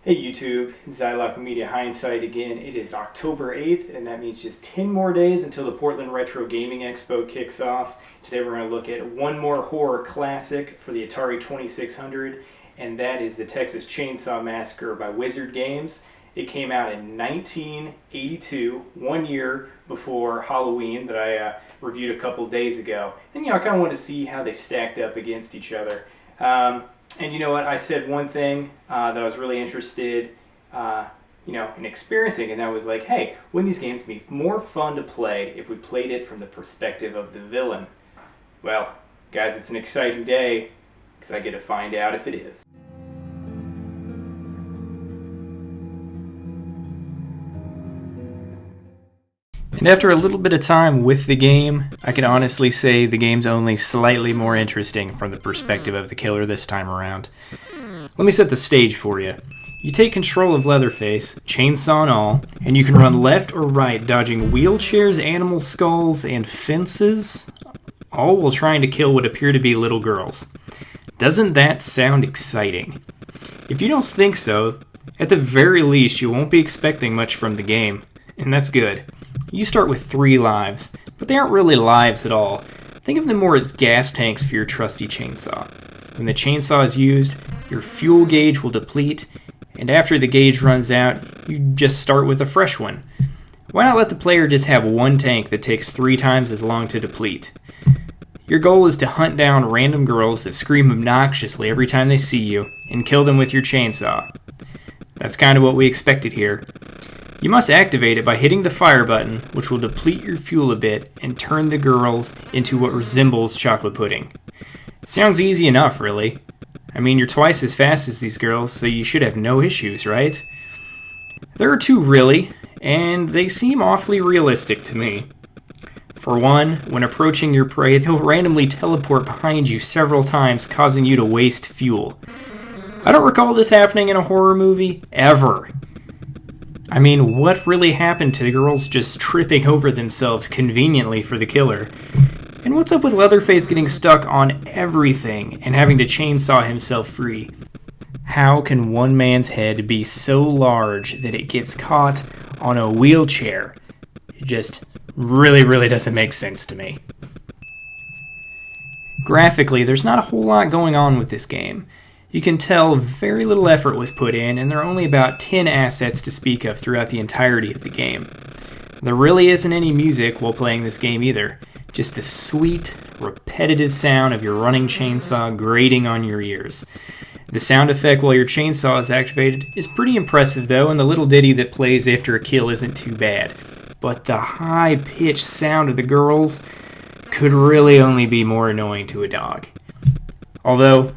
Hey YouTube, Zyloc Media Hindsight again. It is October 8th, and that means just 10 more days until the Portland Retro Gaming Expo kicks off. Today we're going to look at one more horror classic for the Atari 2600, and that is the Texas Chainsaw Massacre by Wizard Games. It came out in 1982, 1 year before Halloween that I reviewed a couple days ago. And I kind of wanted to see how they stacked up against each other. And you know what, I said one thing that I was really interested in experiencing, and that was like, hey, wouldn't these games be more fun to play if we played it from the perspective of the villain? Well, guys, it's an exciting day, because I get to find out if it is. And after a little bit of time with the game, I can honestly say the game's only slightly more interesting from the perspective of the killer this time around. Let me set the stage for you. You take control of Leatherface, chainsaw and all, and you can run left or right, dodging wheelchairs, animal skulls, and fences, all while trying to kill what appear to be little girls. Doesn't that sound exciting? If you don't think so, at the very least you won't be expecting much from the game, and that's good. You start with 3 lives, but they aren't really lives at all. Think of them more as gas tanks for your trusty chainsaw. When the chainsaw is used, your fuel gauge will deplete, and after the gauge runs out, you just start with a fresh one. Why not let the player just have one tank that takes 3 times as long to deplete? Your goal is to hunt down random girls that scream obnoxiously every time they see you, and kill them with your chainsaw. That's kind of what we expected here. You must activate it by hitting the fire button, which will deplete your fuel a bit and turn the girls into what resembles chocolate pudding. Sounds easy enough, really. I mean, you're twice as fast as these girls, so you should have no issues, right? There are 2 really, and they seem awfully realistic to me. For one, when approaching your prey, they'll randomly teleport behind you several times, causing you to waste fuel. I don't recall this happening in a horror movie, ever. I mean, what really happened to the girls just tripping over themselves conveniently for the killer? And what's up with Leatherface getting stuck on everything and having to chainsaw himself free? How can one man's head be so large that it gets caught on a wheelchair? It just really doesn't make sense to me. Graphically, there's not a whole lot going on with this game. You can tell very little effort was put in, and there are only about 10 assets to speak of throughout the entirety of the game. There really isn't any music while playing this game either, just the sweet, repetitive sound of your running chainsaw grating on your ears. The sound effect while your chainsaw is activated is pretty impressive though, and the little ditty that plays after a kill isn't too bad. But the high-pitched sound of the girls could really only be more annoying to a dog. Although,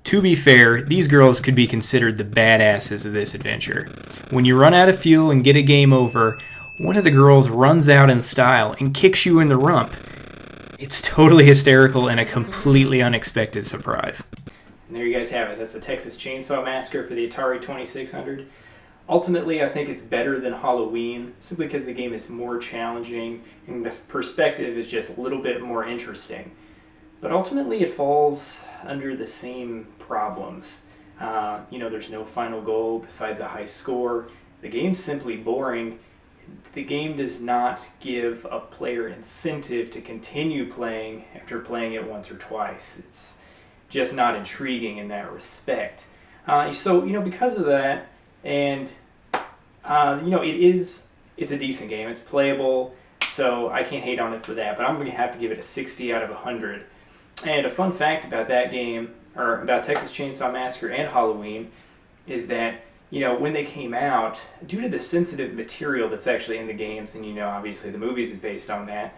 to be fair, these girls could be considered the badasses of this adventure. When you run out of fuel and get a game over, one of the girls runs out in style and kicks you in the rump. It's totally hysterical and a completely unexpected surprise. And there you guys have it. That's the Texas Chainsaw Massacre for the Atari 2600. Ultimately, I think it's better than Halloween, simply because the game is more challenging and the perspective is just a little bit more interesting. But ultimately, it falls under the same problems. There's no final goal besides a high score. The game's simply boring. The game does not give a player incentive to continue playing after playing it once or twice. It's just not intriguing in that respect. Because of that, and it's a decent game. It's playable, so I can't hate on it for that. But I'm going to have to give it a 60 out of 100. And a fun fact about that game, or about Texas Chainsaw Massacre and Halloween, is that, when they came out, due to the sensitive material that's actually in the games, and obviously the movies is based on that,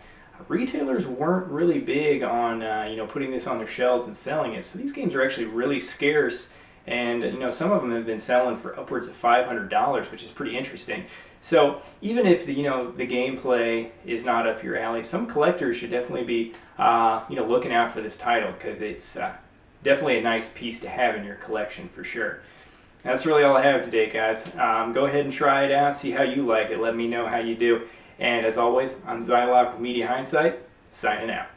retailers weren't really big on, putting this on their shelves and selling it. So these games are actually really scarce, and, some of them have been selling for upwards of $500, which is pretty interesting. So even if the gameplay is not up your alley, some collectors should definitely be looking out for this title, because it's definitely a nice piece to have in your collection for sure. That's really all I have today, guys. Go ahead and try it out, see how you like it. Let me know how you do. And as always, I'm Zyloc with Media Hindsight, signing out.